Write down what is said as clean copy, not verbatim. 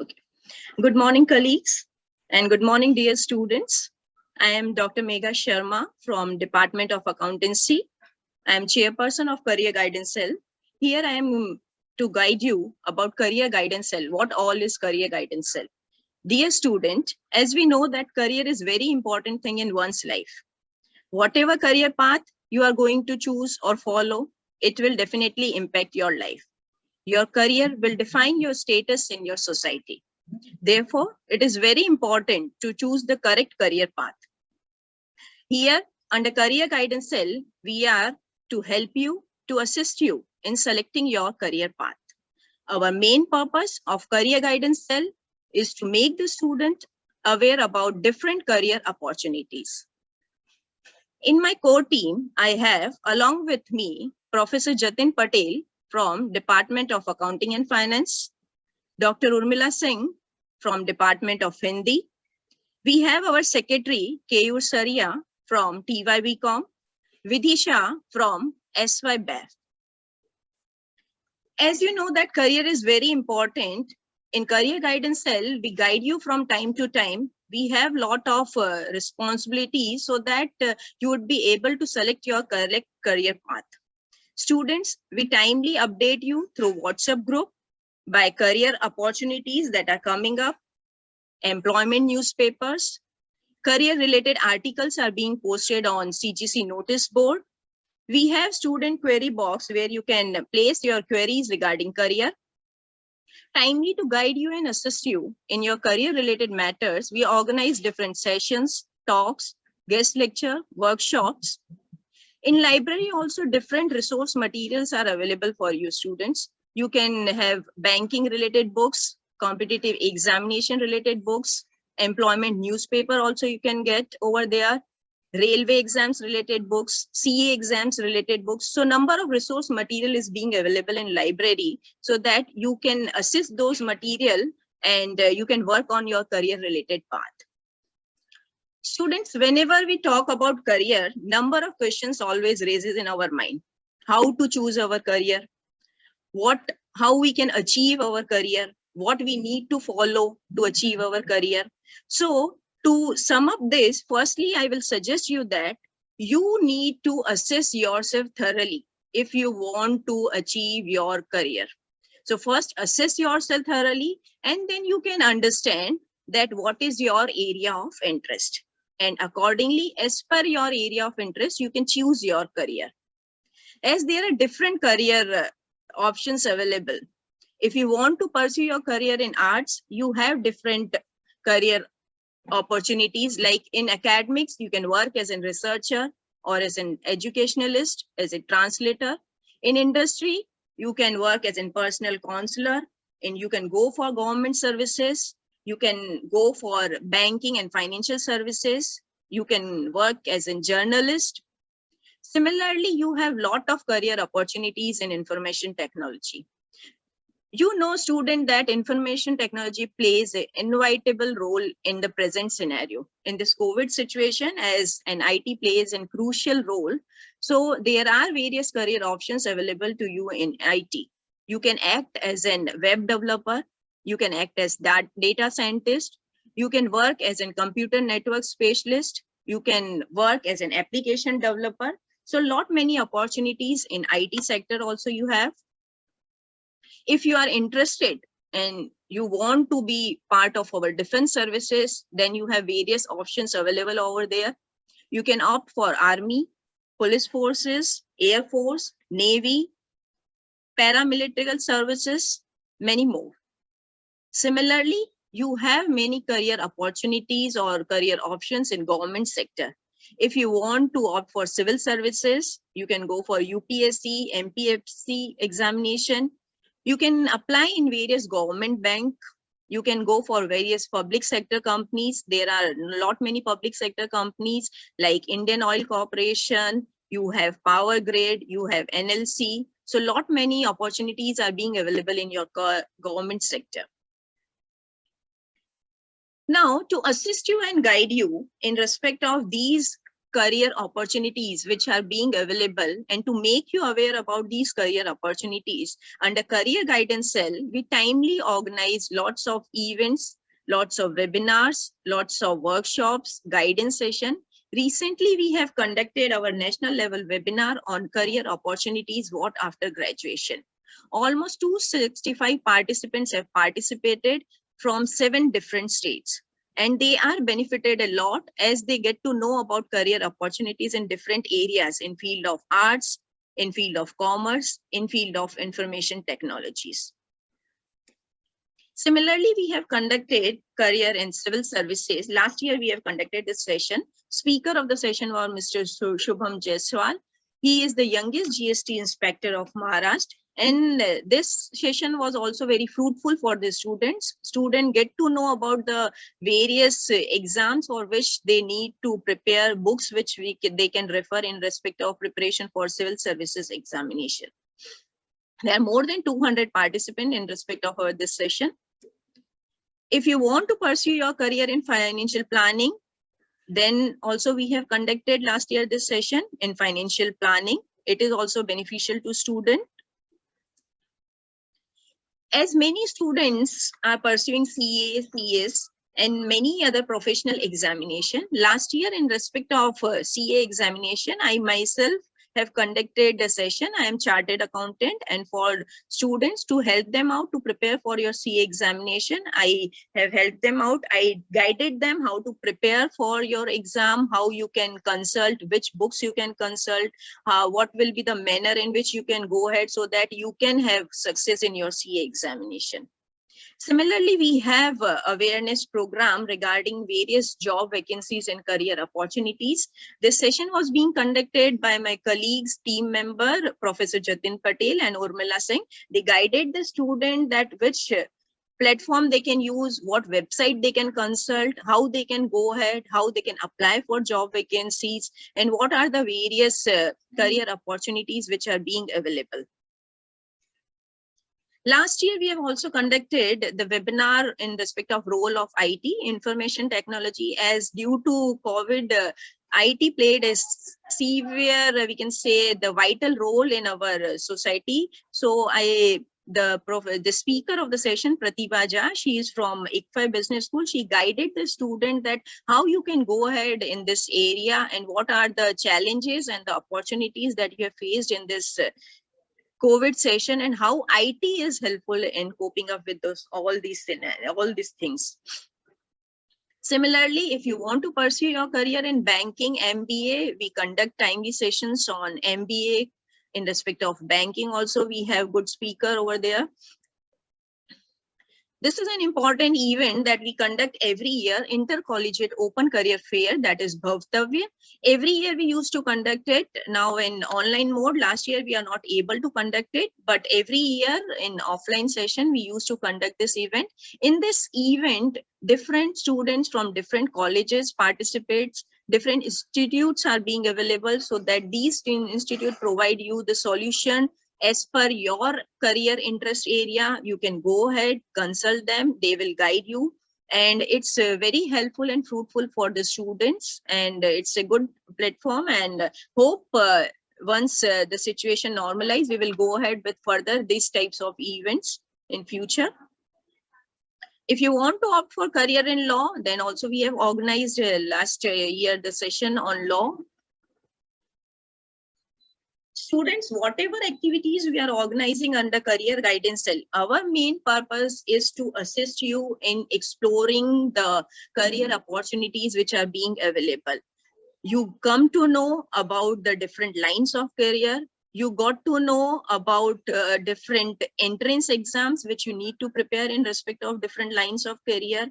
Okay. Good morning, colleagues, and good morning, dear students. I am Dr. Megha Sharma from Department of Accountancy. I am chairperson of Career Guidance Cell. Here I am to guide you about Career Guidance Cell. What all is Career Guidance Cell? Dear student, as we know that career is very important thing in one's life. Whatever career path you are going to choose or follow, it will definitely impact your life. Your career will define your status in your society. Therefore, it is very important to choose the correct career path. Here, under Career Guidance Cell, we are to help you, to assist you in selecting your career path. Our main purpose of Career Guidance Cell is to make the student aware about different career opportunities. In my core team, I have, along with me, Professor Jatin Patel from Department of Accounting and Finance, Dr. Urmila Singh from Department of Hindi. We have our secretary, Keyur Saria from TYBCom, Vidhi Shah from SYBAF. As you know that career is very important, in Career Guidance Cell, we guide you from time to time. We have lot of responsibilities so that you would be able to select your correct career path. Students, we timely update you through WhatsApp group by career opportunities that are coming up, employment newspapers, career-related articles are being posted on CGC notice board. We have student query box where you can place your queries regarding career. Timely to guide you and assist you in your career-related matters, we organize different sessions, talks, guest lecture, workshops. In library also different resource materials are available for you students. You can have banking related books, competitive examination related books, employment newspaper also you can get over there, railway exams related books, CA exams related books. So number of resource material is being available in library so that you can assist those material and you can work on your career related path. Students, whenever we talk about career, number of questions always raises in our mind. How to choose our career, how we can achieve our career, what we need to follow to achieve our career. So to sum up this, firstly, I will suggest you that you need to assess yourself thoroughly if you want to achieve your career. So first assess yourself thoroughly and then you can understand that what is your area of interest. And accordingly, as per your area of interest, you can choose your career. As there are different career options available. If you want to pursue your career in arts, you have different career opportunities. Like in academics, you can work as a researcher or as an educationalist, as a translator. In industry, you can work as a personal counselor, and you can go for government services. You can go for banking and financial services. You can work as a journalist. Similarly, you have lot of career opportunities in information technology. You know, student, that information technology plays an inevitable role in the present scenario. In this COVID situation, as an IT plays a crucial role, so there are various career options available to you in IT. You can act as a web developer, you can act as that data scientist, you can work as a computer network specialist, you can work as an application developer. So lot many opportunities in IT sector also you have. If you are interested and you want to be part of our defense services, then you have various options available over there. You can opt for Army, Police Forces, Air Force, Navy, paramilitary services, many more. Similarly, you have many career opportunities or career options in government sector. If you want to opt for civil services, you can go for UPSC, MPSC examination. You can apply in various government bank. You can go for various public sector companies. There are many public sector companies like Indian Oil Corporation, you have Power Grid, you have NLC. So many opportunities are being available in your government sector. Now, to assist you and guide you in respect of these career opportunities which are being available, and to make you aware about these career opportunities, under Career Guidance Cell, we timely organize lots of events, lots of webinars, lots of workshops, guidance session. Recently, we have conducted our national level webinar on career opportunities, what after graduation. Almost 265 participants have participated from 7 different states. And they are benefited a lot as they get to know about career opportunities in different areas in field of arts, in field of commerce, in field of information technologies. Similarly, we have conducted career in civil services. Last year, we have conducted this session. Speaker of the session was Mr. Shubham Jaiswal. He is the youngest GST inspector of Maharashtra. And this session was also very fruitful for the students. Students get to know about the various exams for which they need to prepare, books which they can refer in respect of preparation for civil services examination. There are more than 200 participants in respect of this session. If you want to pursue your career in financial planning, then also we have conducted last year this session in financial planning. It is also beneficial to students. As many students are pursuing CA, CS, and many other professional examination, last year in respect of CA examination, I myself have conducted a session. I am chartered accountant, and for students to help them out to prepare for your CA examination, I have helped them out. I guided them how to prepare for your exam, how you can consult, which books you can consult, what will be the manner in which you can go ahead so that you can have success in your CA examination. Similarly, we have awareness program regarding various job vacancies and career opportunities. This session was being conducted by my colleagues, team member, Professor Jatin Patel and Urmila Singh. They guided the student that which platform they can use, what website they can consult, how they can go ahead, how they can apply for job vacancies, and what are the various career opportunities which are being available. Last year, we have also conducted the webinar in respect of role of IT, information technology, as due to COVID, IT played a severe, we can say, the vital role in our society. So the speaker of the session, Pratibha Jha, she is from ICFI Business School. She guided the student that how you can go ahead in this area and what are the challenges and the opportunities that you have faced in this COVID session, and how IT is helpful in coping up with all these things. Similarly, if you want to pursue your career in banking, MBA, we conduct timely sessions on MBA in respect of banking. Also, we have good speaker over there. This is an important event that we conduct every year, Intercollegiate Open Career Fair, that is Bhavtavya. Every year we used to conduct it, now in online mode. Last year we are not able to conduct it, but every year in offline session we used to conduct this event. In this event, different students from different colleges participates, different institutes are being available, so that these institutes provide you the solution as per your career interest area. You can go ahead, consult them, they will guide you. And it's very helpful and fruitful for the students. And it's a good platform, and hope once the situation normalizes, we will go ahead with further these types of events in future. If you want to opt for career in law, then also we have organized last year the session on law. Students, whatever activities we are organizing under Career Guidance Cell, our main purpose is to assist you in exploring the career opportunities which are being available. You come to know about the different lines of career. You got to know about different entrance exams which you need to prepare in respect of different lines of career.